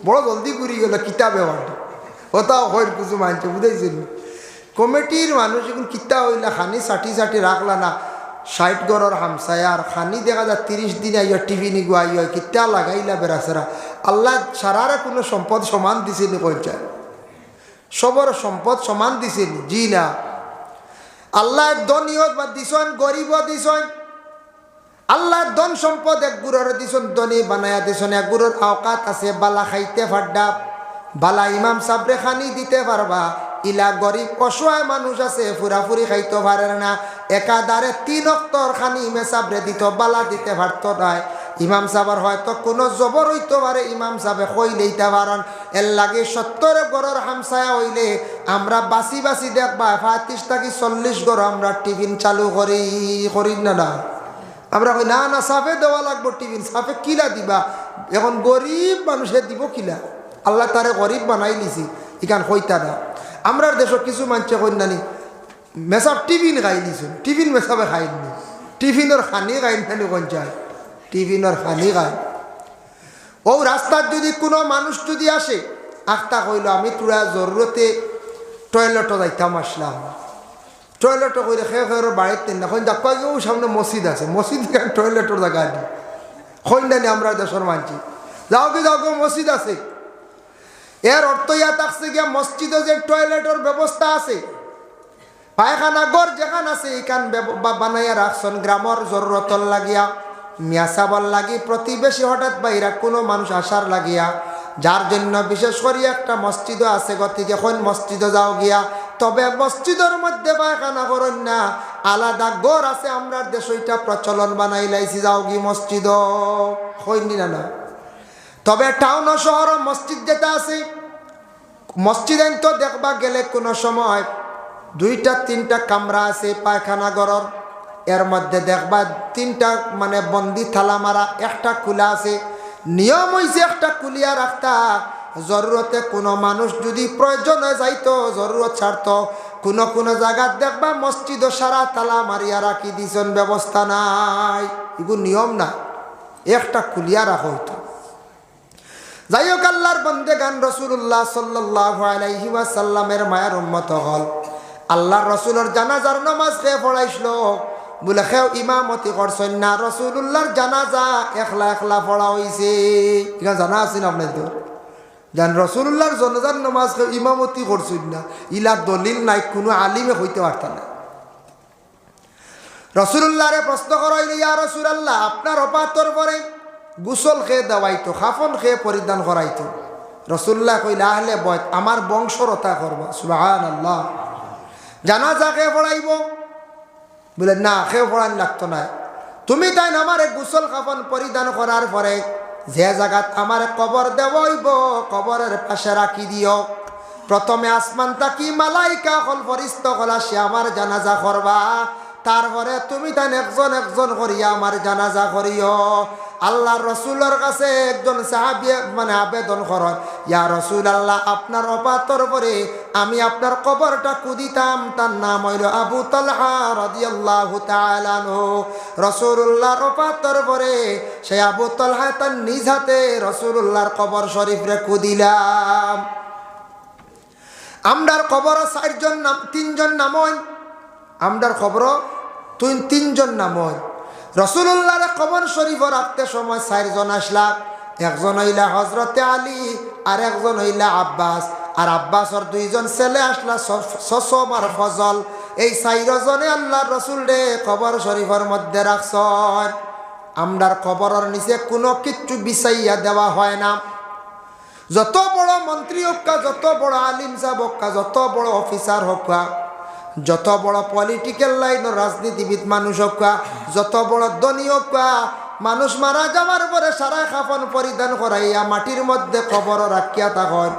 বড় জলদি ঘুরি গেল কিতাবে বাড়ি ওটাও হয় কিছু মানছে বুঝাইছিল কমিটির মানুষ এখন কিতা হইলা খানি ষাটি রাখলা না 60 গড়ের হামসায়ার খানি দেখা যায় 30 দিন আইয়া টিভি নিগু আইয়া কিতা লাগাইলা বেড়াছেরা আল্লাহ সারারে কোনো সম্পদ সমান দিছেনি কইছে সবর সম্পদ সমান দিছেনি জি না আল্লাহ ধনীও বা দিছেন গরিব দিছেন আল্লাহ ধন সম্পদ এক গুরুর দিছেন ধনী বানায়া দিছেন এক গুরুর আওকাত আছে বালা খাইতে ফাড্ডা বালা ইমাম সাবরে খানি দিতে পারবা ইলা গরিব অসহায় মানুষ আছে ফুরাফুরি খাইতে পারে না একাধারে 3 অক্তর খানি ইমে সাবরে দিত বালা দিতে পারত নাই ইমাম সাহেবের হয়তো কোনো জবর হইতে পারে ইমাম সাহেবে কইলেইতে পারেন এর লাগে 70 গড়ের হামসায়া হইলে আমরা বাসি দেখবা 35 থেকে 40 গড় আমরা টিফিন চালু করি না আমরা কই না সাফে দেওয়া লাগবো টিফিন সাফে কিলা দিবা এখন গরিব মানুষের দিব কিলা আল্লাহ তারে গরিব বানাই লিছি ইখান হইতা না আমরার দেশ কিছু মানুষে কন্যানি মেসাব টিফিন খাই দিছুন টিফিন মেসাবে খাইনি টিফিনের খানি খাইন খানি কোন চায় টিফিনের খানি খাই ও রাস্তার যদি কোনো মানুষ যদি আসে আখতা কইল আমি তোরা জরুরতে টয়লেটও যাইতাম আসলাম টয়লেটও কইলে খেয়ে বাড়িতে না কইন দেখো সামনে মসজিদ আছে মসজিদ টয়লেটের জায়গা নেই কইনানি আমরা দেশের মানছি যাও কি মসজিদ আছে এর অর্থ ইয়া থাকছে গিয়া মসজিদে যে টয়লেটের ব্যবস্থা আছে পায়খানা ঘর যেখান আছে এখান বানাইয়া রাখছেন গ্রামের জরুরতর লাগিয়া মিয়া সাবল লাগি প্রতিবেশী হঠাৎ বাইরা কোনো মানুষ আসার লাগিয়া যার জন্য বিশেষ করে একটা মসজিদও আছে গতিকে এখন মসজিদে যাও গিয়া তবে মসজিদের মধ্যে পায়খানা করেন না আলাদা ঘর আছে আমরা দেশ ওইটা প্রচলন বানাই লাইছি যাও গি মসজিদ হইনি না তবে টাউন ও শহর মসজিদ যেটা আছে মসজিদ তো দেখবা গেলে কোনো সময় 2টা 3টা কামরা আছে পায়খানা ঘরের এর মধ্যে দেখবা 3টা মানে বন্দি থালা মারা একটা খোলা আছে নিয়ম হইছে একটা খুলিয়া রাখতা জরুরতে কোনো মানুষ যদি প্রয়োজন হয়ে যাইতো জরুরত ছাড়তো কোনো জায়গা দেখবা মসজিদ সারা তালা মারিয়া রাখি দিছেন ব্যবস্থা নাই এগুলো নিয়ম না একটা খুলিয়া রাখা হইতো যাই হোক আল্লাহর বন্দেগান রাসূলুল্লাহ সাল্লাল্লাহু আলাইহি ওয়াসাল্লামের মায়ের উম্মত হল আল্লাহর রাসূলের জানাজার নামাজ কে পড়াইছিল বলে খেও ইমামতি করছেন না রাসূলুল্লাহর জানাজা একলা পড়া হইছে এটা জানা আছেন আপনাদের জান রাসূলুল্লাহর জানাজার নামাজ কে ইমামতি করছেন না ইলা দলিল নাই কোনো আলিমে হইতে পারত না রাসূলুল্লাহরে প্রশ্ন করাইলে ইয়া রাসূলুল্লাহ আপনার ওফাতর পরে গোসল খেয়ে দেওয়াইতো খাফন খেয়ে পরিধান করাইতো রাসূলুল্লাহ কইলা আহলে বয়ত আমার বংশরতা করবা সুবহানাল্লাহ জানাজা খেয়ে পড়াইব বলে না খেয়ে পড়ান লাগতো না তুমি তাই আমার গোসল খাফন পরিধান করার পরে যে জায়গাত আমার কবর দেওয়াইব কবরের পাশে রাখি দিও প্রথমে আসমান তাকি মালাইকা হল ফরিস্তা হল সে আমার জানাজা করবা তারপরে তুমি তাই একজন করিয়া আমার জানাজা করিও আল্লাহর রাসূলের কাছে একজন সাহাবী মানে আবেদন করেন ইয়া রাসূলুল্লাহ আপনার ওফাতর পরে আমি আপনার কবরটা খুদিতাম তার নাম হইল আবু তালহা রাদিয়াল্লাহু তাআলা আনহু রাসূলুল্লাহর ওফাতর পরে সেই আবু তালহা তার নিজ হাতে রাসূলুল্লাহর কবর শরীফরে খুদিলাম আমরার কবর 3জন নাম হই আমরার কবর 3জন নাম হই রাসূলুল্লাহর কবর শরীফ রাখতে সময় 4 জন আসলা একজন হইলা হযরতে আলী আর একজন হইলা আব্বাস আর আব্বাসর 2 জন ছেলে আসলা সসম আর ফজল এই 4 জনে আল্লাহর রাসূল রে কবর শরীফের মধ্যে রাখছেন আমরার কবরের নিচে কোনো কিছু বিছাইয়া দেওয়া হয় না যত বড় মন্ত্রী হোক যত বড় আলিম সাহেব হোক যত বড় অফিসার হোক যত বড় পলিটিক্যাল লাইন রাজনীতিবিদ মানুষ হোক যত বড় ধনী হোক মানুষ মারা যাওয়ার পরে সারা কাফন পরিধান করাইয়া মাটির মধ্যে কবর রাখিয়া থাকেন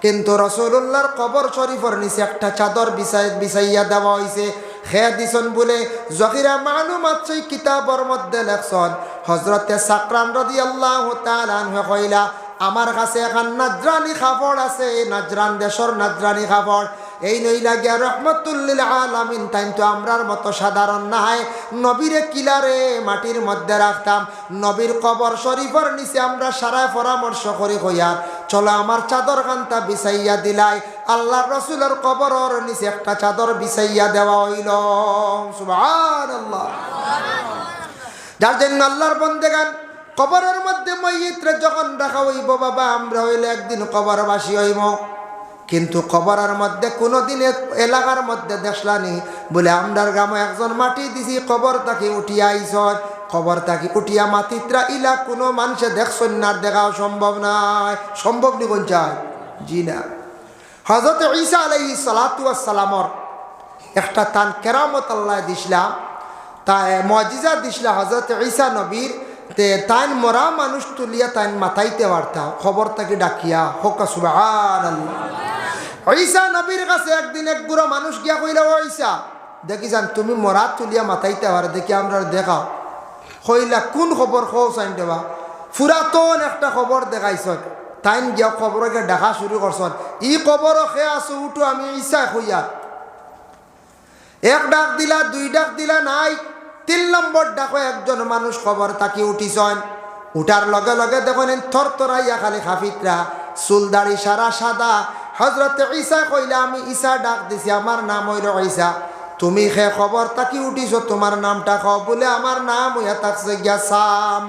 কিন্তু রাসূলুল্লাহর কবর শরীফের নিচে একটা চাদর বিছাইয়া দেওয়া হয়েছে খেয়ে দিছেন বলে জহিরা মালুমাত সেই কিতাবের মধ্যে লেখছেন হযরতে সাকরান রাদিয়াল্লাহু তাআলা আনহু কইলা আমার কাছে এখন নাজরানি কাপড় আছে নাজরান দেশের নাজরানি কাপড় এই নইলা গিয়া রহমতুল লিল আলামিন তাই তো আমরার মতো সাধারণ নাই নবীরে কিলারে মাটির মধ্যে রাখতাম নবীর কবর শরীফের নিচে আমরা সারা পরামর্শ করি হইয়া চলো আমার চাদর খানটা বিছাইয়া দিলাই। আল্লাহর রাসূলের কবরের নিচে একটা চাদর বিছাইয়া দেওয়া হইল। সুবহানাল্লাহ। যার জন্য আল্লাহর বান্দাগান কবরের মধ্যে ময়িতরে যখন রাখা হইব, বাবা আমরা হইলে একদিন কবরবাসী হইব, কিন্তু কবরের মধ্যে কোনোদিন এলাকার মধ্যে দেখলানি বলে আমরার গ্রামে একজন মাটি দিছি কবর তাকে উঠিয়া আইস, কবর তাকে উঠিয়া মাটিত্রা ইলা কোনো মানুষে দেখছেন না, দেখাও সম্ভব নয়। সম্ভব নি কোন চায়? জি না। হযরত ঈসা আলাইহিস সালাতু ওয়াস সালামর একটা তান কেরামত আল্লাহ দিছিলা, তাই মুজিজা দিছিলা হযরত ঈসা নবীর। তে তাইন মরা মানুষ তুলিয়া তাইন মাথাইতে পারতা, খবর তাকে ডাকিয়া হোক সুবহানাল্লাহ। ঈসা নবীর কাছে একদিন এক বুড়ো মানুষ গিয়া কইলা, ও ঈসা দেখি যান তুমি মরা তুলিয়া মাথাইতে পারে, দেখি আমরা দেখাও। কইলা কোন খবর খো চাইন দেবা? পুরাতন একটা খবর দেখাইছ। তাইন গিয়া খবরকে দেখা শুরু করছেন, ই খবর খে আছো উঠো, আমি ঈসা কইয়া। এক ডাক দিলা, দুই ডাক দিলা, নাই। 3 নম্বর ডাকো একজন মানুষ খবর তাকে উঠিছেন। উঠার লগে লগে দেখেন থরথরাইয়া খালি খাফিতরা, চুল দাড়ি সারা সাদা। হযরত ঈসা কইলা, আমি ঈসা ডাক দিছি, আমার নাম হইল ঈসা। তুমি খে খবর তাকে উঠিছ, তোমার নামটা খ? বলে আমার নাম হইয়া থাকছে গিয়া সাম।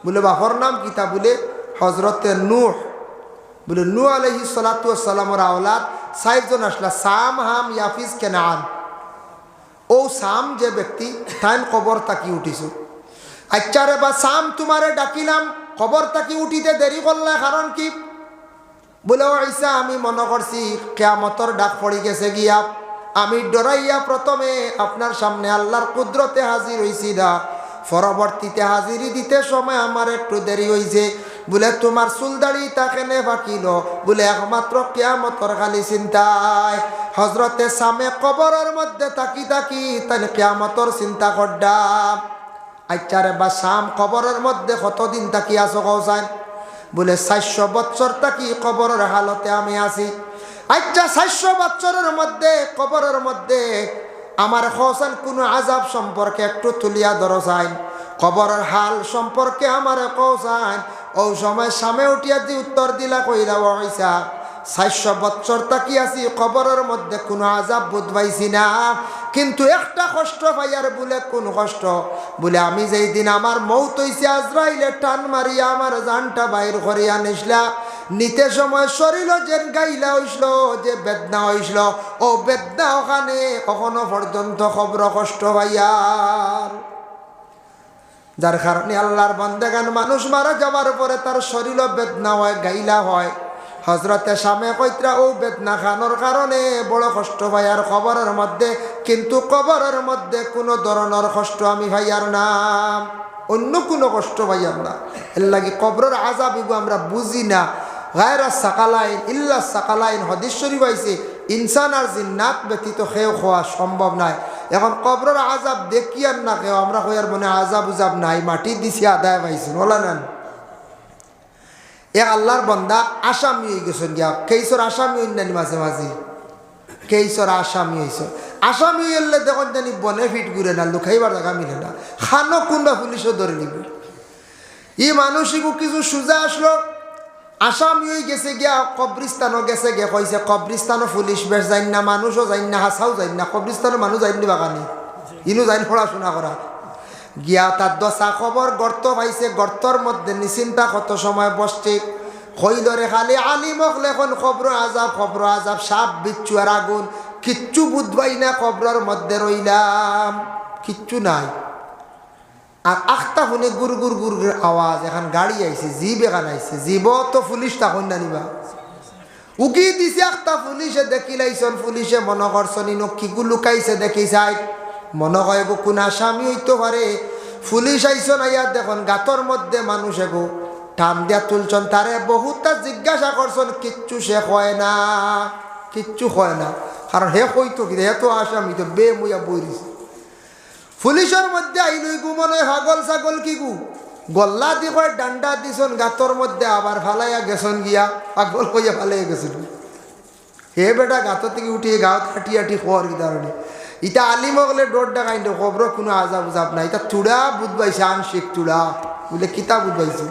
বলে বাপর নাম কিতা? বলে হযরতে নূহ। বলে নূহ আলাইহিস সালাতু ওয়াস সালামের আওলাদ 4 জন আসলা, সাম, হাম, ইয়াফিস, কেনান। ও সাম যে ব্যক্তি তাইন কবর তাকি উঠিছ। আচ্ছা রে বা সাম, তোমারে ডাকিলাম, কবর তাকি উঠিতে দেরি করলে কারণ কি? বলে ও ঈসা আমি মনে করছি কিয়ামতের ডাক পড়ি গেছে গিয়া, আমি ডরাইয়া প্রথমে আপনার সামনে আল্লাহর কুদরতে হাজির হইছি না, পরবর্তীতে হাজিরি দিতে সময় আমার একটু দেরি হইছে। বলে তোমার চুলদাড়ি তাকেনে ফাঁকিল? বলে একমাত্র কিয়ামতের খালি চিন্তায়। হযরতে সামে কবরের মধ্যে তাকি তাকি তাই কিয়ামতের চিন্তা করডাম। আচ্ছা রে বা সাম, কবরের মধ্যে কতদিন তাকি আছো কওসান? বলে 400 বছর তাকি কবরের হালতে আমি আছি। আচ্ছা 400 বছরের মধ্যে কবরের মধ্যে আমার কওসান কোন আযাব সম্পর্কে একটু তুলিয়া ধরসাইন, কবরের হাল সম্পর্কে আমার কওসান। ও সময় সামনে উঠিয়া দি উত্তর দিলা, কইরা ও ঈসা 400 বছর তাকি আছি, কবরের মধ্যে কোনো আযাব বুঝ পাইছি না, কিন্তু একটা কষ্ট পাইয়ার। বলে কোন কষ্ট? বলে আমি যেই দিন আমার মৌত হইছে, আজরাইলে টান মারিয়া আমার জানটা বাইর করিয়া নিসলা, নিতে সময় শরীর যে গাইলা হইছিল, যে বেদনা হইছিল, ও বেদনা ওখানে কখনো পর্যন্ত খবর কষ্ট পাইয়ার। যার কারণে আল্লাহর বান্দাগান মানুষ মারা যাওয়ার পরে তার শরীর বেদনা হয়, গাইলা হয়। হযরতে সামে কইত্রা ও বেদনা খানোর কারণে বড় কষ্ট পাইয়ার খবরের মধ্যে, কিন্তু কবরের মধ্যে কোনো ধরনের কষ্ট আমি ভাইয়ার না, অন্য কোনো কষ্ট পাইয়ার না। এর লাগি কবরের আযাব আমরা বুঝি না। গায়রা সাকালাইন ইল্লা সাকালাইন হাদিস শরীফ আইছে, ইনসান আর জিন্নাত ব্যতীত খেয়ে খাওয়া সম্ভব নাই। এখন কবরের আযাব দেখি আর না কেউ আমরা কইয়ার মনে আযাব উজাব নাই, মাটি দিছি আদায় পাইছি বলা নেন। এ আল্লাহর বান্দা আসামি হয়ে গেছেন গিয়া, কেইসর আসামি হইন নানি মাঝে মাঝে, কেইসর আসামি হইছ। আসামি হইলে দেখুন জানি বনে ফিট ঘুরে না, লুকাইবার জায়গা মিলে না, খানো কোনবা পুলিশও ধরে নিব। ই মানুষিকও কিছু সোজা আসলো, আসামি হয়ে গেছে গিয়া, কবরিস্তানও গেছে গিয়া, কইছে কবরিস্তানও পুলিশ বেশ যাইন না, মানুষও যাইন না, হাসাও যাইন না, কবরিস্তানের মানুষ যাইন নি বাগানি, ইনু যাইন পড়াশোনা করা। গিয়া তার দশা খবর গর্ত পাইছে, গর্তর মধ্যে নিশ্চিন্তা কত সময় বসছে, হইলরে খালি আলিমক লেখন খবর আজাব, সাপ বিচ্ছু আর আগুন, কিচ্ছু বুঝবাই না। কবরের মধ্যে রইলাম, কিচ্ছু নাই। আর আখতা শুনে গুর গুর গুর গুর আওয়াজ, এখন গাড়ি আইছে, জিপ এখান আইছে, জীব তো পুলিশ তখন জানিবা উকি দিছে। আখতা পুলিশে দেখিলাইছন, পুলিশে মনে করছন ইনো কিগু লুকাইছে দেখি চাই, মনে হয় গো কোন আসামি হইতে পারে। পুলিশ আইসন, আইয়া দেখুন গাতর মধ্যে মানুষ এগো টান দিয়া তুলছন, তারে বহুতটা জিজ্ঞাসা করছন, কিচ্ছু সে হয় না, কিচ্ছু হয় না। কারণ হে কইতো কি, হে তো আসামি তো বে মুইয়া বইরিস। পুলিশের মধ্যে আইলই গু মনে হাগল ছাগল কি গু গল্লা দি কয় ডান্ডা দিছন গাতর মধ্যে, আবার ফালাইয়া গেছন গিয়া, পাগল কইয়া ফালাইয়া গেছেন। হে বেটা গাত থেকে উঠিয়ে গাঁত হাঁটি হাঁটি খোয়ার কি কারণে ইটা আলিম হলে ডোর ডাকাই খবর কোনো আজাব উজাব নাই। এটা তুড়া বুধবাইছে, আংশিক তুড়া বলে কিতা বুধবাইছে।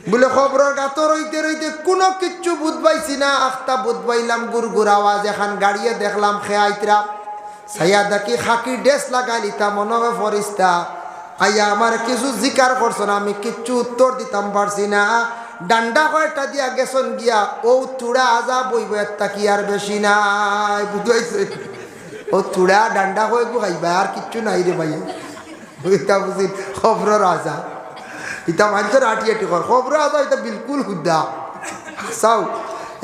বলে খবরের গাতো রইতে রইতে কোনো কিচ্ছু বুধ পাইছি না। আখতা বুধ পাইলাম গুড়গুড় আওয়াজ, এখান গাড়িয়ে দেখলাম খেয়াইতরা সাইয়া দেখি খাকি ড্রেস লাগাইলিতা মনে হয় ফরিস্তা। আইয়া আমার কিছু জিকার করছো না, আমি কিচ্ছু উত্তর দিতাম পারছি না। ডান্ডা কয়টা দিয়া গেছন গিয়া ও তুড়া আজা বইব একটা কি আর বেশি নাই, বুঝাইছে ও তুড়া ডান্ডা হয়ে খাইবা আর কিচ্ছু নাই রে ভাই। বুঝতা বুঝি খবরের আজা ইতা মানুষের আটি আটি কর, খবরের আজা এটা বিলকুল হুদ্দা হাসাও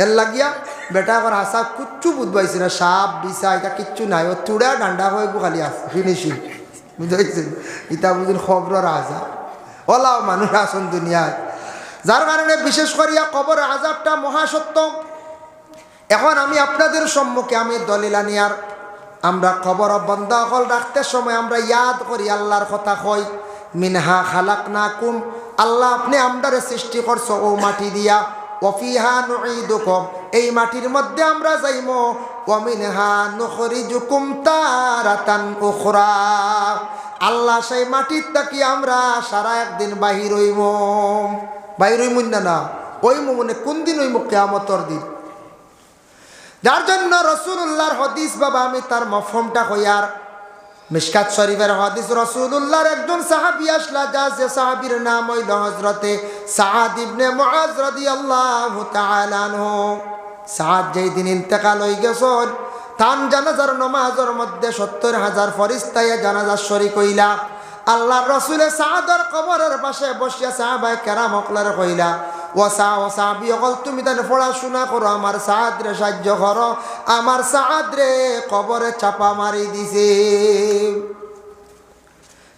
এর লাগিয়া বেটা এখন হাসা কিচ্ছু বুঝবাইছি না। সাপ বিছা এটা কিচ্ছু নাই, ও তুড়া ডান্ডা হয়ে খালি আছে ফিনিশিং, বুঝাইছেন ইতা বুঝুন খবরের আজা। ওলাও মানুষ আসুন দুনিয়ায়, যার কারণে বিশেষ করিয়া কবর আযাবটা মহাসত্য। এখন আমি আপনাদের সম্মুখে আমি দলিল আনিয়ার, আমরা কবর বন্ধা হল রাখতে সময় আমরা ইয়াদ করি আল্লাহর কথা কই, মিনহা খালাকনাকুম, আল্লাহ আপনি আমরারে সৃষ্টি করছো ও মাটি দিয়া, ওয়াফিহা নুঈদুকুম, এই মাটির মধ্যে আমরা যাইমো, ওয়া মিনহা নুখরিজুকুম তারাতান উখরা, আল্লাহ সেই মাটির থাকি আমরা সারা একদিন বাহির হইব। বাহির হইব না হইব মনে কোন দিন হইব? কিয়ামতের দিন। যার জন্য রাসূলুল্লাহর হাদিস বাবা আমি তার মফহুমটা কইয়ার, মিশকাত শরীফের হাদিস, রাসূলুল্লাহর একজন সাহাবী আসলা, যে সাহাবীর নাম হইল হযরতে সাআদ ইবনে মুআজ রাদিয়াল্লাহু তাআলা আনহু। সাআদ যেই দিন ইন্তেকাল হই গেছেন, তান জানাজার নামাজের মধ্যে ৭০,০০০ ফেরেশতা জানাজার শরীক হইলা। আল্লাহর রাসূলের সাআদের কবরের পাশে বসিয়া সাহাবায়ে কেরাম হকলার কইলা, ও সাহাবী হল তুমি তার পড়াশোনা করো, আমার সাআদ রে সাহায্য করো, আমার সাআদ রে কবরে চাপা মারি দিছে।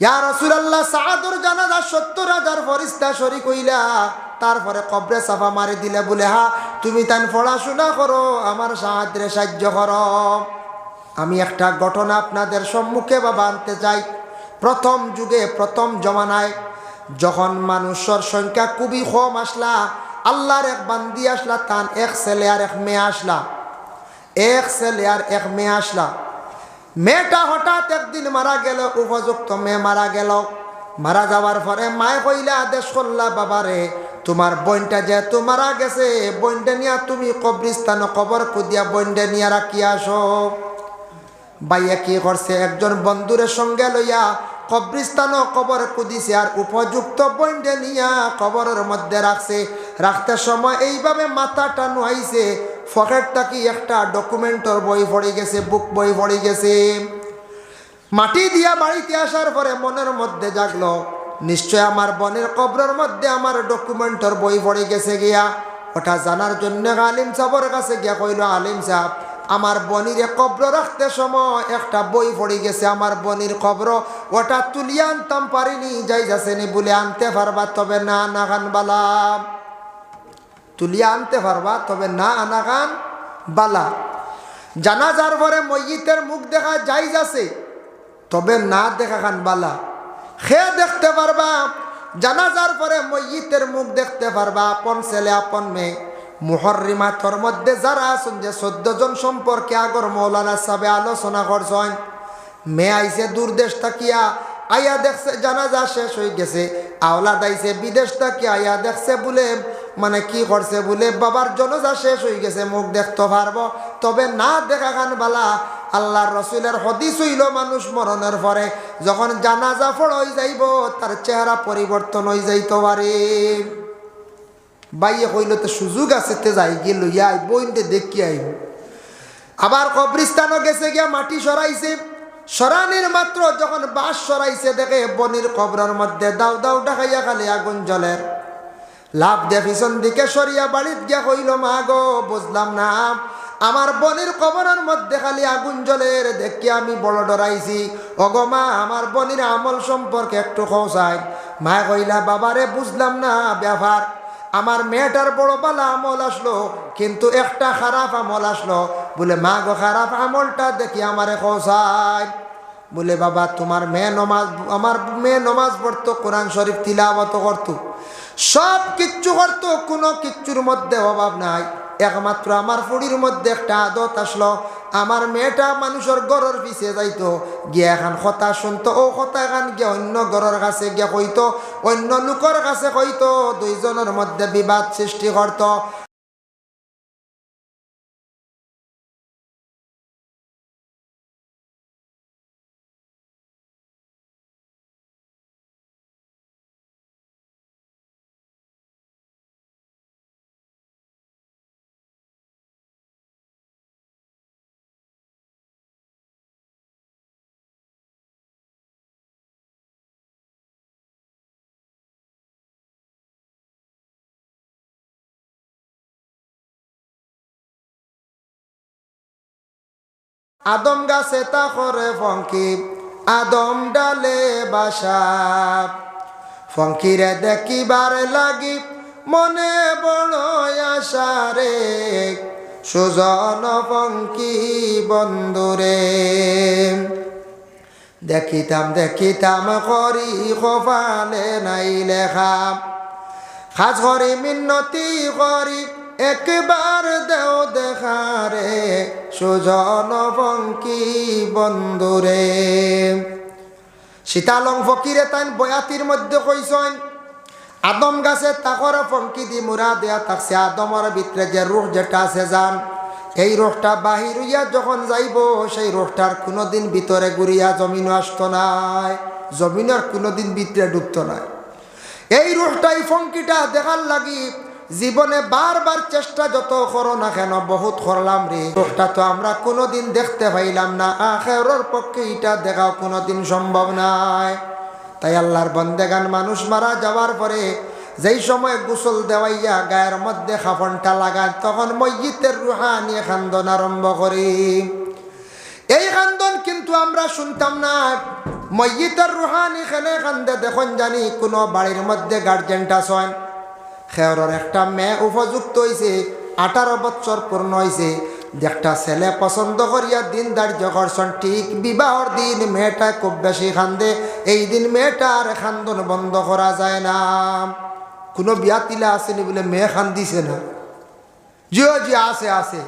ইয়া রাসূলুল্লাহ, সাআদের জানাজা ৭০,০০০ ফেরেশতা শরীক হইলা, তারপরে কবরে চাপা মারি দিলে বলে হা তুমি তার পড়াশোনা করো, আমার সাআদ রে সাহায্য করো। আমি একটা ঘটনা আপনাদের সম্মুখে বাবা আনতে চাই। প্রথম যুগে প্রথম জমানায় যখন মানুষের সংখ্যা খুবই কম আসলা, আল্লাহর এক বান্দি আসলা, তান এক ছেলে আর এক মেয়ে আসলা, এক ছেলে আর এক মেয়ে আসলা। মেয়েটা হঠাৎ একদিন মারা গেল, উপযুক্ত মেয়ে মারা গেল। মারা যাওয়ার পরে মায়ে কইলা, আদেশ করলা, বাবারে তোমার বোনটা যেহেতু মারা গেছে, বোনটা নিয়া তুমি কবরস্থান কবর খুদিয়া বোনটা নিয়ে রাখি আসো। বাইয়া কি করছে, একজন বন্ধুরের সঙ্গে লইয়া কবরস্থান কবর কুদিছে, আর উপযুক্ত বইন্ডে নিয়া কবরের মধ্যে রাখছে। রাখতে সময় এইভাবে মাথাটা নুয়াইছে, পকেট থাকি একটা ডকুমেন্টর বই পড়ে গেছে, বুক বই পড়ে গেছে। মাটি দিয়া বাড়িতে আসার পরে মনের মধ্যে জাগলো, নিশ্চয় আমার বোনের কবরের মধ্যে আমার ডকুমেন্টর বই পড়ে গেছে গিয়া। ওটা জানার জন্য আলিম সাহেবের কাছে গিয়া কইল, আলিম সাহেব আমার বনির কবর রাখতে সময় একটা বই পড়ে গেছে, আমার বনির কবর, ওটা তুলিয়ে আনতাম পারিনি, যাই যাচ্ছেনি বলে আনতে পারবা, তবে না আনাগান বালা। তুলিয়ে আনতে পারবা, তবে না আনাগান বালা। জানাজার পরে ময়িতের মুখ দেখা যাই যাচ্ছে, তবে না দেখা খান বালা। খেয়ে দেখতে পারবা, জানাজার পরে ময়িতের মুখ দেখতে পারবা, আপন ছেলে আপন মেয়ে। মুহররিমাতর মধ্যে যারা আছেন, যে 14 জন সম্পর্কে আগর মৌলানা সাহেব আলোচনা করছেন। মেয়ে আইছে দূর দেশ থাকিয়া, আইয়া দেখছে জানাজা শেষ হয়ে গেছে। আওলাদ আইছে বিদেশ থাকিয়া, আইয়া দেখছে বলে মানে কি করছে বলে বাবার জানাজা শেষ হয়ে গেছে, মুখ দেখতে পারবো, তবে না দেখা খান বালা। আল্লাহর রাসূলের হাদিস হইল, মানুষ মরণের পরে যখন জানাজা পড়াই যাইব, তার চেহারা পরিবর্তন হয়ে যাইতে পারে। বাইয়ে কইল তো সুযোগ আছে, তে যাই গিয়ে লইয়া আইব, বইনতে দেখি আইব। আবার কবরস্থানও গেছে গিয়া মাটি সরাইছে, সরানির মাত্র যখন বাঁশ সরাইছে, দেখে বনির কবরের মধ্যে দাউ দাউ ডাকাইয়া খালি আগুন জ্বলের। লাভ দিয়ে পিছন দিকে সরিয়া বাড়িত গিয়া কইল, মা গো বুঝলাম না, আমার বনির কবরের মধ্যে খালি আগুন জ্বলের দেখি আমি বড় ডরাইছি। ওগো মা, আমার বনির আমল সম্পর্কে একটু খোঁজাই। মা কইলা, বাবারে বুঝলাম না ব্যাপার, আমার মেয়েটার বড় বালা আমল আসলো, কিন্তু একটা খারাপ আমল আসলো। বলে মা গো, খারাপ আমলটা দেখি আমারে খোঁজাই। বলে বাবা, তোমার মেয়ে নমাজ, আমার মেয়ে নমাজ পড়তো, কোরআন শরীফ তিলাওয়াত করতো, সব কিচ্ছু করতো, কোনো কিচ্ছুর মধ্যে অভাব নাই। একমাত্র আমার ফুড়ির মধ্যে একটা আদত আসলো, আমার মেয়েটা মানুষের গড়ের পিছিয়ে যাইতো, গিয়া এখন কথা শুনতো, ও কথা এখন গিয়া অন্য গড়ের কাছে গিয়া কইতো, অন্য লোকের কাছে কইতো, দুইজনের মধ্যে বিবাদ সৃষ্টি করত। আদম গাছে তা করে ফঙ্কি, আদম ডালে বাসা, ফঙ্কিরে দেখিবার লাগি মনে বড় আশা রে, সুজন ফঙ্কি বন্ধুরে। দেখিতাম দেখিতাম করি কপালে নাই লেখা, খাজ করি মিন্নতি করি একবার দেও দেখারে, সুজন ফঙ্কি বন্ধুরে। সীতালং ফকিরে তাইন বয়াতির মধ্যে কইসন, আদম গাছে তাকরে ফঙ্কি দি মুরা দেয়া থাকছে, আদমর ভিতরে যে রুহ যেটা আছে যান, এই রোহটা বাহির হইয়া যখন যাইব, সেই রোহটার কোনোদিন ভিতরে ঘুরিয়া জমিনও আসতো নাই, জমিনের কোনোদিন ভিতরে ঢুকতো নাই। এই রুহটাই ফঙ্কিটা দেখার লাগি জীবনে বারবার চেষ্টা যত করো না কেন, বহুত করলাম রে, রুহটা তো আমরা কোনোদিন দেখতে পাইলাম না, আখিরার পক্ষে এটা দেখাও কোনোদিন সম্ভব নাই। তাই আল্লাহর বন্দেগান মানুষ মারা যাওয়ার পরে যেই সময় গোসল দেওয়াইয়া গায়ের মধ্যে খাফনটা লাগান, তখন ময়্যিতের রুহানি খান্দন আরম্ভ করি। এই খান্দন কিন্তু আমরা শুনতাম না, ময়্যিতের রুহানি খেলে খান্দে দেখুন জানি কোনো বাড়ির মধ্যে গার্জেনটা ছয়, খেয়রের একটা মেয়ে উপযুক্ত হয়েছে, 18 বছর পূর্ণ হয়েছে, একটা ছেলে পছন্দ করিয়া দিন ধার্য করছেন, ঠিক বিবাহর দিন মেয়েটা খুব বেশি খান্দে, এই দিন মেয়েটার খান্দন বন্ধ করা যায় না। কোনো বিয়া তিলা আসেনি বলে মেয়ে খান্দিছে না, জিও জি আছে আছে,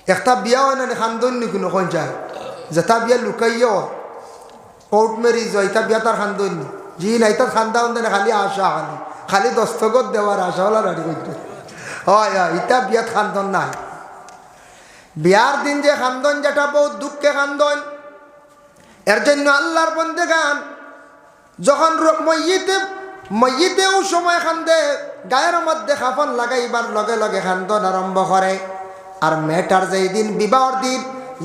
একটা বিয়া হয় না খান্দন নি কোনো কোন যায়, যেটা বিয়া লুকাইও কোর্ট ম্যারিজ হয়, এটা বিয়া তার খান্দন নি, জি না এটা খান্দা হন না, খালি আশা খালি খালি দস্তখত দেওয়ার আশাওয়ালা রাডি করতে হয়, এটা বিয়াত খান্দন নাই। বিয়ার দিন যে খান্দন, যেটা বহুত দুঃখে খান্দন, এর জন্য আল্লাহর বন্দেগান যখন ময়্যিতেও সময় খান্দে, গায়ের মধ্যে খাফন লাগাইবার লগে লগে খান্দন আরম্ভ করে। আর মেয়েটার যেই দিন বিবাহর দিন,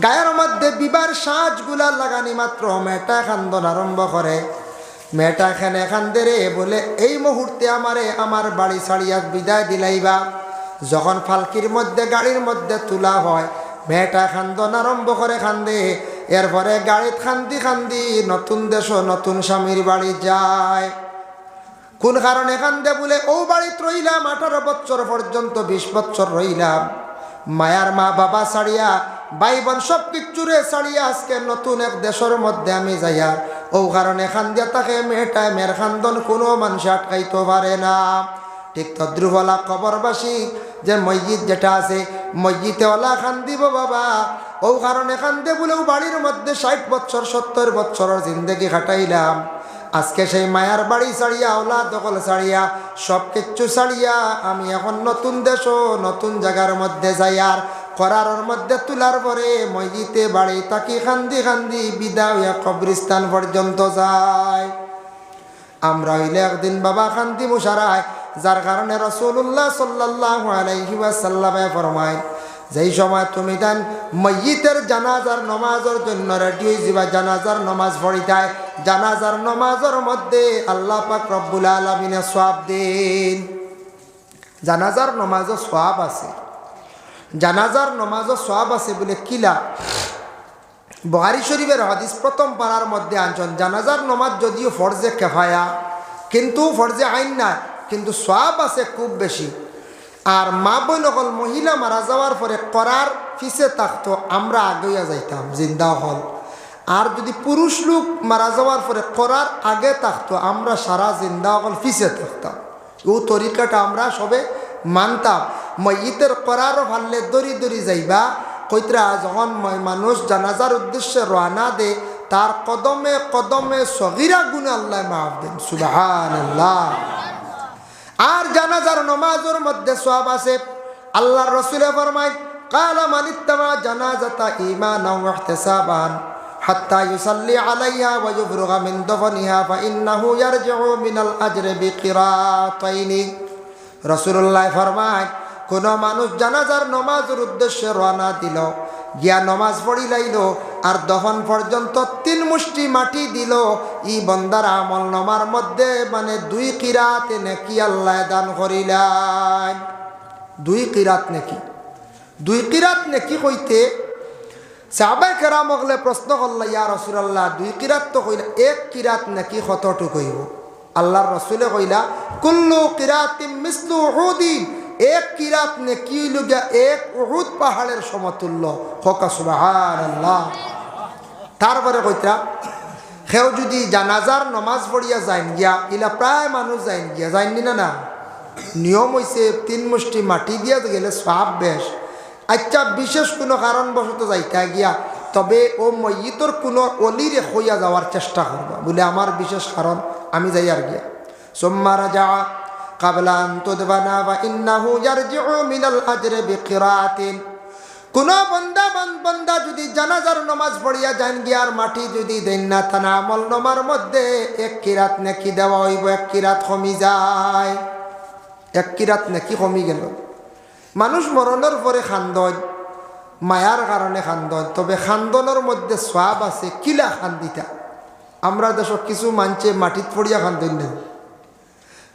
গায়ের মধ্যে বিবাহের সাজগুলা লাগানি মাত্র মেয়েটা খান্দন আরম্ভ করে। মেয়েটা এখানে খান্দে রে, বলে এই মুহূর্তে আমারে আমার বাড়ি ছাড়িয়া বিদায় দিলাইবা। যখন ফালকির মধ্যে গাড়ির মধ্যে তোলা হয়, মেয়েটা খান্দন আরম্ভ করে খান্দে। এরপরে গাড়িত খান্দি খান্দি নতুন দেশ নতুন স্বামীর বাড়ি যায়। কোন কারণে খান্দে বলে, ও বাড়িত রইলাম 18 বছর পর্যন্ত, 20 বছর রইলাম, মায়ার মা বাবা ছাড়িয়া, ভাই বোন সব কিচ্ছুরে ছাড়িয়া আজকে নতুন এক দেশের মধ্যে আমি যাইয়া, ও কারণে খান্দিয়া তাকে মেয়েটা মেয়ের খান্দন কোনো মানুষ আটকাইতে পারে না। ঠিক তদ্রুপলা কবরবাসী যে মসজিদ যেটা আছে, মসজিদে ওলা খান্দিব বাবা, ও কারণে খান্দে বলেও বাড়ির মধ্যে 60 বছর 70 বছরের জিন্দগি কাটাইলাম, আজকে সেই মায়ার বাড়ি ছাড়িয়া, ওলা দখল ছাড়িয়া, সব কিচ্ছু ছাড়িয়া আমি এখন নতুন দেশ নতুন জায়গার মধ্যে যাই। আর করার মধ্যে তোলার পরে মসজিদে বাড়ি তাকি খান্দি খান্দি বিদায় হইয়া কবরিস্তান পর্যন্ত যায়। আমরা হইলে একদিন বাবা খান্দি মুশারায়, যার কারণে রাসূলুল্লাহ সাল্লাল্লাহু আলাইহি ওয়াসাল্লামে ফরমায়, যেই সময় তুমি তান ময়্যিতের জানাজার নমাজের জন্য রেডি হয়ে যাবা, জানাজার নমাজ পড়িতায়, জানাজার নমাজের মধ্যে আল্লাহ পাক রব্বুল আলামিনে সওয়াব দেন। জানাজার নমাজও সওয়াব আছে, জানাজার নমাজও সওয়াব আছে বলে কিলা বুখারী শরীফের হাদিস প্রথম পারার মধ্যে আনছেন, জানাজার নমাজ যদিও ফরজে কিফায়া কিন্তু ফরজে আইন না, কিন্তু সওয়াব আছে খুব বেশি। আর মা বোন হল মহিলা মারা যাওয়ার পরে করার পিছে থাকতো, আমরা আগেইয়া যাইতাম জিন্দা হল। আর যদি পুরুষ লোক মারা যাওয়ার পরে করার আগে থাকতো, আমরা সারা জিন্দা হল পিছে থাকতাম। ও তরিকাটা আমরা সবে মানতাম। ময়্যিতের করারও ভাললে দড়ি দড়ি যাইবা, কইতরা যখন মানুষ জানাজার উদ্দেশ্যে রওনা দে তার কদমে কদমে সগীরা গুনাহ আল্লাহ মাফ দেন সুবহানাল্লাহ। আর জানাজার নামাজের মধ্যে সওয়াব আছে। আল্লাহর রাসূল ফরমায় قال من اتبع جنازة إيمانا واحتسابا حتى يصلي عليها ويفرغ من دفنها فإنه يرجع من الأجر بقراطين। রাসূলুল্লাহ ফরমায় কোন মানুষ জানাজার নামাজের উদ্দেশ্যে রওনা দিল, গিয়া নামাজ পড়িলাইল আর দফন পর্যন্ত 3 মুষ্টি মাটি দিল, ই বান্দার আমল নামার মধ্যে মানে 2 কিরাত নেকি আল্লাহ দান করিলেন। 2 কিরাত নেকি, 2 কিরাত নেকি কইতে সাহাবায়ে কেরাম হলে প্রশ্ন করল, ইয়া রাসূলুল্লাহ 2 কিরাত তো কইলা, 1 কিরাত নাকি কতটুকু হইব? আল্লাহর রাসূলে কইলা কুল্লু কিরাতিন মিসলু উহুদিন, 1 কিরাত নেকি লুগা 1 উহুদ পাহাড়ের সমতুল্য। হোকা সুবহানাল্লাহ। তারপরে কইতা কেউ যদি জানাজার নামাজ পড়িয়া যাইন গিয়া, ইলা প্রায় মানুষ যাইন গিয়া, যাইনি না না, নিয়ম হইছে 3 মুষ্টি মাটি দিয়া গেলে সওয়াব বেশ। আচ্ছা বিশেষ কোনো কারণবশত যাইতা গিয়া, তবে ও ময়িতর কোনো অলিরে হইয়া যাওয়ার চেষ্টা করবা, বলে আমার বিশেষ কারণ আমি যাই আর গিয়া। সুম্মা রাজা ক্বাবলা আন তুদফানা ওয়া ইন্নাহু ইয়ারজিউ মিনাল আজরি বিকিরাতিন। কোন বান্দা যদি জানাজার নামাজ পড়িয়া যান গিয়া আর মাটি যদি দেন না, তানা আমল নামার মধ্যে 1 কিরাত নেকি দেওয়া হইব, 1 কিরাত কমি যায়, 1 কিরাত নেকি কমি গেল। মানুষ মরণের পরে খান্দন, মায়ার কারণে খান্দন, তবে খান্দনের মধ্যে সওয়াব আছে। কিলা খান্দিতা? আমরা দেশ কিছু মানছে মাটিত পড়িয়া খান্দন নেন,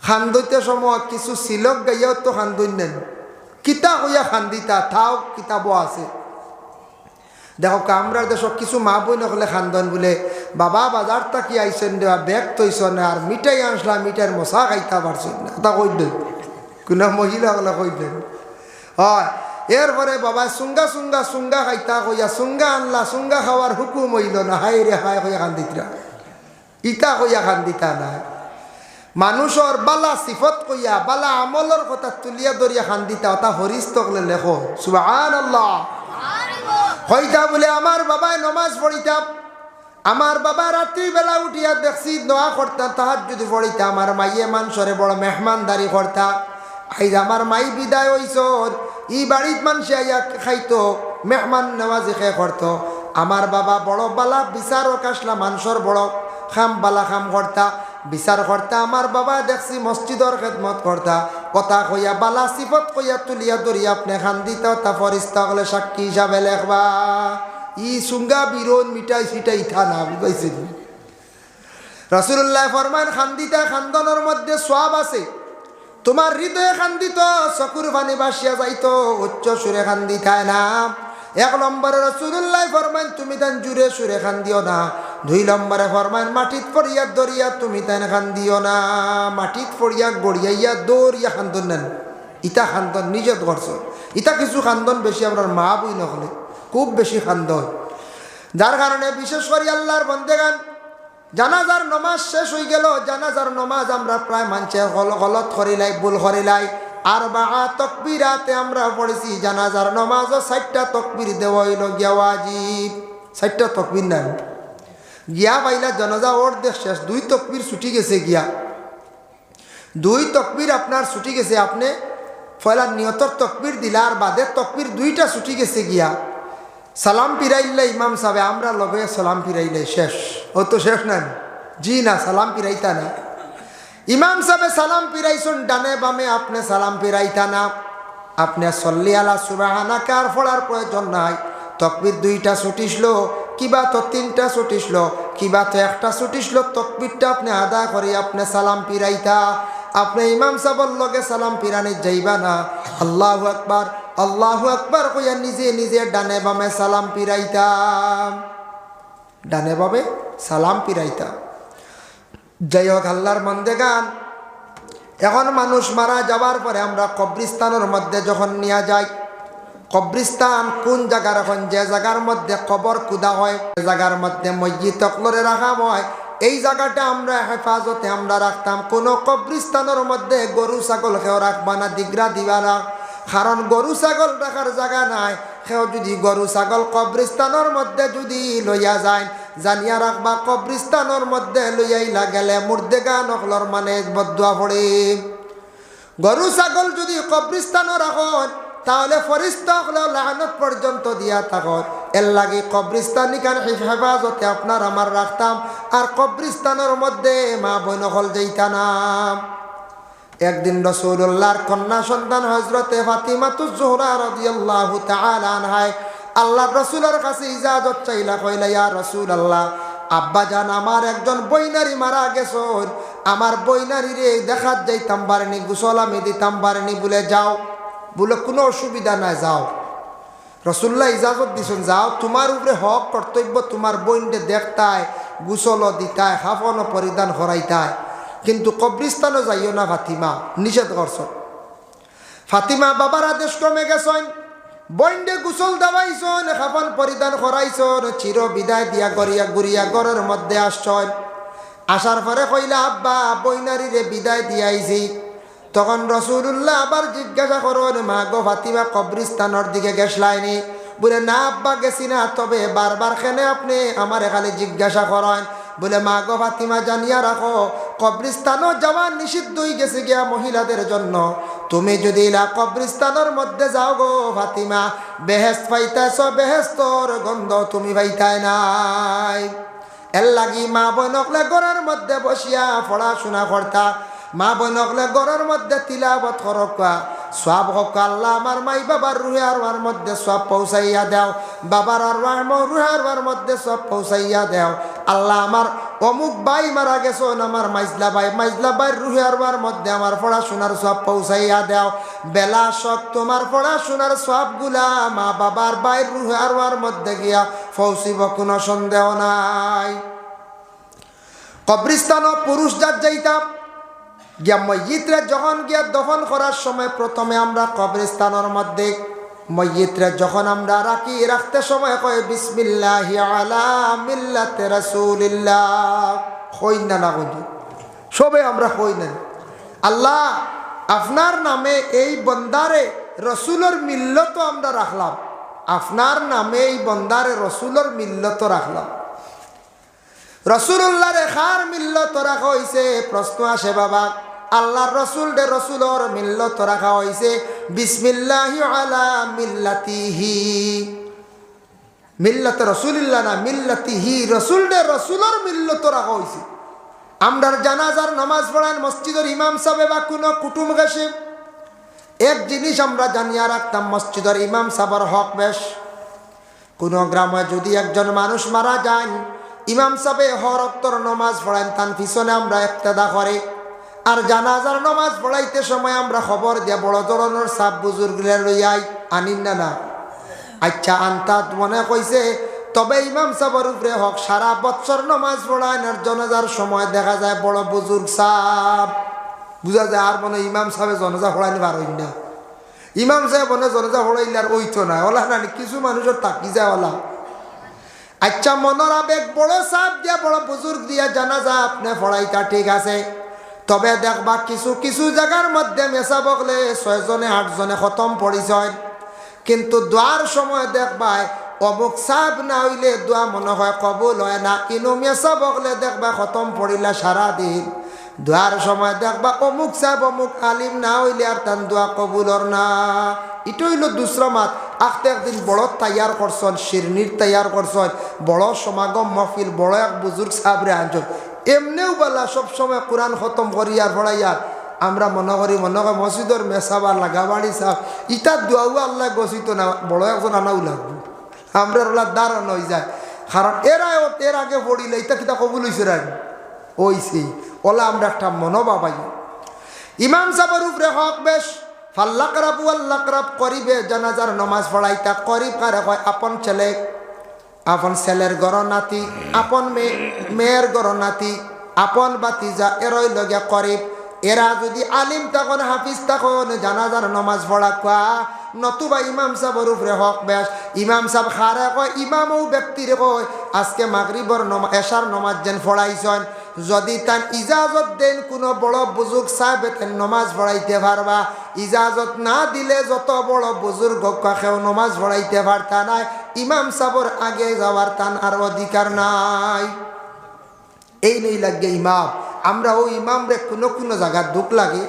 খান্দইতে সময় কিছু সিলক গাইয়াও তো খান্দন নেন, কিতা হইয়া খান্দিতা তাও কিতাবও আছে। দেখো আমরা দেশ কিছু মা বই নকলে খান্দন বলে, বাবা বাজার তাকি আইসেন দেওয়া ব্যাগ তৈছ না আর মিঠাই আনসলা, মিঠাইয়ের মশা খাইতা পারছেন না, তা কই দেন কোনো মহিলা হলে কই দেন। হয় এরপরে বাবা সুঙ্গা সুঙ্গা সুঙ্গা খাইতা কইয়া সুঙ্গা আনলা, সুঙ্গা খাওয়ার হুকুম হইল না, হাই রে হাই হইয়া খান্দিতরা, ইটা হইয়া খান্দিতা না। মানুষের বালা সিফত কইয়া বালা আমলের কথা তুলিয়া ধরিয়া খান্দিতা, ওটা হরিস তকলে লেখো সুবহানাল্লাহ। হইতা বলে আমার বাবায় নমাজ পড়িতা, আমার বাবা রাত্রিবেলা উঠিয়া দেখছি দোয়া করতা, তাহাজ্জুদ পড়িতা, আমার মাইয়ে মানুষরে বড় মেহমানদারি করতা। আইজ আমার মাই বিদায় হইছ, ই বাড়িত মানুষে আইয়া খাইতো, মেহমান নওয়াজি খে করতো। আমার বাবা বড় বালা বিচারক আসলা, মানুষের বড় খাম বালা খাম করতা, বিচার করতা। আমার বাবা দেখছি মসজিদর খেদমত করতা, কথা কইয়া বালা সিফত কইয়া তুলিয়া ধরিয়া আপনি খান দিতা, তা ফরিস্তা হলে সাক্ষী হিসাবে লেখবা। ই সুঙ্গা বিরোন মিঠাই সিটাই ইথা না, বুঝাইছেন? রাসূলুল্লাহ ফরমান খান্দিতা খান্দনের মধ্যে সওয়াব আছে। তোমার হৃদয়ে খান্দিত, চকুর পানি ভাসিয়া যাইতো, উচ্চ সুরে খান্দিতায় না। 1 নম্বরে রাসূলুল্লাহ ফরমান তুমি তান জুরে সুরে খান্দিও না। 2 নম্বরে ফরমান মাটিত পড়িয়া দরিয়া তুমি তান খান্দিও না, মাটিত পড়িয়া গড়িয়াইয়া দৌড়িয়া খান্দন নেন, ইটা খান্দন নিজে করছ। ইটা কিছু খান্দন বেশি আপনার মা বই নকলে খুব বেশি খান্দন, যার কারণে বিশেষ করে আল্লাহর বন্দেগান জানাজার নমাজ শেষ হয়ে গেল। জানাজার নমাজ আমরা প্রায় মানছে গলত করিলাই, ভুল করিলাই। 4 তাকবীরাতে আমরা পড়েছি, জানাজার নমাজও 4টা তাকবীর দেওয়া হইল গিয়া ওয়াজিব। 4টা তাকবীর নাই গিয়া পাইলা জানাজা অর্ধেক শেষ, 2 তাকবীর ছুটি গেছে গিয়া, 2 তাকবীর আপনার ছুটি গেছে। আপনি পয়লা নিয়তর তাকবীর দিলা আর বাদের তাকবীর 2টা ছুটি গেছে গিয়া, সালাম ফিরাইলে ইমাম সাহেব আমরা লগে সালাম ফিরাইলে শেষ, ও তো শেষ না, জি না, সালাম ফিরাইতা না। ইমাম সাহেব সালাম ফিরাইছুন ডানে বামে, আপনি সালাম ফিরাইতা না। আপনি সল্লি আলা সুবহানাকা আর পড়ার প্রয়োজন নাই। তাকবীর 2টা ছুটিছিল, কিবা তো 3টা ছুটিছিল, কিবা তো 1টা ছুটিছিল। তাকবীরটা আপনি আদা করে আপনি সালাম ফিরাইতা। আপনি ইমাম সাহেবের লগে সালাম ফিরানি যাইবা না, আল্লাহু আকবার আল্লাহু আকবার কইয়া নিজে নিজে ডানে বামে সালাম ফিরাইতাম, ডানে বামে সালাম ফিরাইতাম। যাই হোক আল্লাহর বন্দেগান, এখন মানুষ মারা যাবার পরে আমরা কবরস্থানের মধ্যে যখন নিয়ে যাই, কবরস্থান কোন জায়গার, এখন যে জায়গার মধ্যে কবর কুদা হয়, জায়গার মধ্যে মসজিদ তকলরে রাখা হয়, এই জায়গাটা আমরা হেফাজতে আমরা রাখতাম। কোনো কবরস্থানের মধ্যে গরু ছাগল কেউ রাখবা না, দিগরা দিবা না, কারণ গরু ছাগল রাখার জায়গা নাই। সেও যদি গরু ছাগল কবরস্থানের মধ্যে যদি লইয়া যায়, জানিয়া রাখবা কবরস্থানের মধ্যে লইয়াইলা গেলে মুর্দেগা নকলর মানে বদুয়া পড়ে। গরু ছাগল যদি কবরস্থানও রাখন তাহলে ফরিস্তা হলেও লানত পর্যন্ত দিয়া থাকত। এর লাগে কবরস্থান নিকান হেফাজতে আপনার আমার রাখতাম, আর কবরস্থানের মধ্যে মা বোন হল যাইতা না। একদিন রাসূলুল্লাহর কন্যা সন্তান হযরতে ফাতিমাতুজ জোহরা রাদিয়াল্লাহু তাআলা আনহা আল্লাহর রাসূলের কাছে ইজাজত চাইলা, কইলা ইয়া রাসূলুল্লাহ, আব্বা জান আমার একজন বইনারি মারা গেছেন, আমার বইনারি রে দেখাত যাইতাম পারেনি, গোসল আমি দিতাম পারেনি, বলে যাও, বলে কোনো অসুবিধা নাই, যাও। রাসূলুল্লাহ ইজাজত দিছেন, যাও, তোমার উপরে হক কর্তব্য, তোমার বইনকে দেখতায়, গোসল দিতায়, কাফন পরিধান করাইতায়, কিন্তু কবরস্থানও যাইও না ফাতিমা, নিষেধ করছ। ফাতিমা বাবার আদেশ কমে গেছেন, বইন্ডে গোসল দেওয়াইছন, কাফন পরিধান করাইছন, চির বিদায় দিয়া গড়িয়া গুড়িয়া ঘরের মধ্যে আসছেন। আসার পরে কইলা, আব্বা বইনারি রে বিদায় দিয়াইছি। তখন রাসূলুল্লাহ আবার জিজ্ঞাসা করেন, মা গো ফাতিমা কবরস্থানের দিকে গেছলাইনি? বলে না আব্বা গেছি না, তবে বারবার খেনে আপনি আমার খালি জিজ্ঞাসা করেন। বলে মা গো ফাতিমা জানিয়া রাখো, কবরস্থানও যাওয়া নিষিদ্ধ হয়ে গেছে গিয়া মহিলাদের জন্য। তুমি যদি কবরস্থানের মধ্যে যাও গো ফাতিমা, বেহেশত পাইতেছ, বেহেশতর গন্ধ তুমি পাইতাই নাই। এর লাগি মা বোনকলে ঘরের মধ্যে বসিয়া পড়াশোনা করতা, মা বোনকলে ঘরের মধ্যে তিলাবত করকা, সব হক আল্লাহ আমার মাই বাবার রুহে আরওয়ার মধ্যে সব পৌঁছাইয়া দেও, বাবার আরওয়ার রুহে আরওয়ার মধ্যে সব পৌঁছাইয়া দেও। আল্লাহ আমার অমুক ভাই মারা গেছেন, আমার মাইজলা ভাই রুহে আরওয়ার মধ্যে আমার পড়াশোনার সব পৌঁছাইয়া দেও। বেলা শখ তোমার পড়াশোনার সবগুলা মা বাবার ভাইয়ের রুহে আরওয়ার মধ্যে গিয়া পৌঁছিব, কোনো সন্দেহ নাই। কবরস্থানও পুরুষ জাত যাইতাম গিয়া ময়িতরে যখন গিয়া দফন করার সময় প্রথমে আমরা কবরস্থানের মধ্যে ময়িতরে যখন আমরা রাখি, রাখতে সময় কয় বিসমিল্লাহি আলা মিল্লাতে রাসূলিল্লাহ, কই না না বন্ধু, সবে আমরা কই না, আল্লাহ আপনার নামে এই বন্দারে রসুলের মিল্লত আমরা রাখলাম, আপনার নামে এই বন্দারে রসুলের মিল্লত রাখলাম। রসুল্লাহ রেখার মিল্লত রাখা হয়েছে। প্রশ্ন আসে বাবা, আল্লাহর রসুল দে রসুলর মিল্লত রাখা হয়েছে বিসমিল্লাহি আলা মিল্লাতিহি, মিল্লাত রসুলিল্লাহ না, মিল্লাতিহি, রসুল দে রসুলর মিল্লত রাখা হয়েছে। আমরার জানাজার নামাজ পড়ান মসজিদের ইমাম সাহেব বা কোনো কুটুম গেছে, এক জিনিস আমরা জানিয়া রাখতাম, মসজিদের ইমাম সাহেবের হক বেশ। কোনো গ্রামে যদি একজন মানুষ মারা যায়, ইমাম সাহেব হরক্তর নমাজ পড়ান, তার পিছনে আমরা ইক্তেদা করে। আর জানাজার নমাজ পড়াইতে সময় আমরা খবর দিয়া বড় ধরনের সাপ বুজুর্গের লইয়াই আনিন না না, আচ্ছা আনতাত মনে কইছে, তবে ইমাম সাহেবের উপরে হক, সারা বছর নমাজ পড়ায় আর জনাজার সময় দেখা যায় বড় বুজুর্গ সাপ, বুঝা যায় আর মনে ইমাম সাহেব জনাজা পড়াইনি পারই না, ইমাম সাহেব মনে জনাজা পড়াইলে আর ওইতো না, ওলা না কিছু মানুষের তাকি যায় ওলা। আচ্ছা মনের আবেগ বড় সাপ দিয়া বড় বুজুর্গ দিয়া জানাজা আপনি পড়াইতা ঠিক আছে, তবে দেখবা কিছু কিছু জায়গার মধ্যে মেসা বকলে 6 জনে 8 জনে খতম পড়িছয়, কিন্তু দোয়ার সময় দেখবা অমুক সাপ না হইলে দোয়া মনে হয় কবুল হয় না, কিন্তু মেসা বকলে দেখবা খতম পড়িলা সারাদিন, দোয়ার সময় দেখবা অমুক সাহেব অমুক আলিম না হইলে আর তার দোয়া কবুলর না। এটা হইল দুসরা মাত। আখতে একদিন বড় তৈয়ার করছেন, শিরনির তৈয়ার করছেন, বড় সমাগম মহফিল, বড় এক বুজুর্গ সাহেবরে আনছেন, এমনিও বলা সবসময় কোরআন খতম করিয়ার পড়াইয়ার আমরা মনে করি মসজিদর মেসাবার লাগাবাড়ি সাহ ইটার দোয়াও আল্লাহ গছিত না, বড় একজন আনাও লাগবে, আমরা ওলা দাঁড়ানো হয়ে যায়, কারণ এর আগে পড়িলে এটা কিতা কবুল হয়েছে রাখ ওইছি ওলা আমরা একটা মনোভাবাই। ইমাম সাহেবের উপরে হক বেশ, ফাল্লাকরাবু আল্লাকরাব করিবে জানাজার নমাজ পড়াইতা, করিব কারে হয় আপন ছেলে, আপন ছেলের গর নাতি, আপন মেয়ের গর নাতি, আপন বাতিজা, এরই লগে করিব। এরা যদি আলিম তখন হাফিজ তখন জানাজার নমাজ পড়া কোয়া, নতুবা ইমাম সাহেবের উপরে হক বেশ। ইমাম সাহেব খারে কয়, ইমামও ব্যক্তির কয় আজকে মাগরিবর এশার নমাজ যেন পড়াইছেন, যদি তান ইজাজত দেন কোনো বড় বুজুর্গ সাহেব তেন নমাজ পড়াইতে পারবা, ইজাজত না দিলে যত বড় বুজুর্গ কাকেও নমাজ পড়াইতে পারতা নাই, ইমাম সাবর আগে যাওয়ার তান আর অধিকার নাই। এই নই লাগে ইমাম, আমরা ওই ইমাম রে কোনো কোনো জায়গায় দুঃখ লাগে,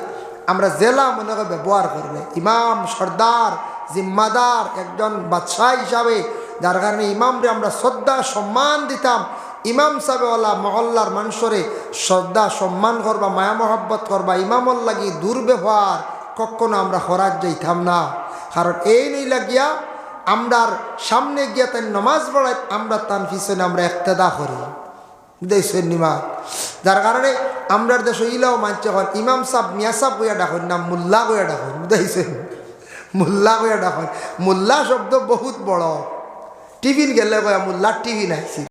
আমরা জেলা মনে করে ব্যবহার করলে ইমাম সর্দার জিম্মাদার একজন বাদশাহ হিসাবে, যার কারণে ইমাম রে আমরা শ্রদ্ধা সম্মান দিতাম। ইমাম সাহেবওয়ালা মহল্লার মানুষরে শ্রদ্ধা সম্মান করবা, মায়া মহব্বত করবা, ইমামর লাগি দুর্ব্যবহার কখনো আমরা খরাজ যাইতাম না। কারণ এই নই লাগিয়া আমরার সামনে গিয়া তাই নমাজ পড়াই, আমরা তার পিছনে আমরা একতেদা করি দেশের নিমা। যার কারণে আমরার দেশ ইলাও মানছে হন ইমাম সাহ মিয়া সাহ কইয়া ডাকুন না, মোল্লা কইয়া ডাকুন, বুঝাইছেন? মোল্লা কইয়া ডাকুন। মোল্লা শব্দ বহুত বড়, টিফিন গেলে কয়া মোল্লার টিফিন আইছি।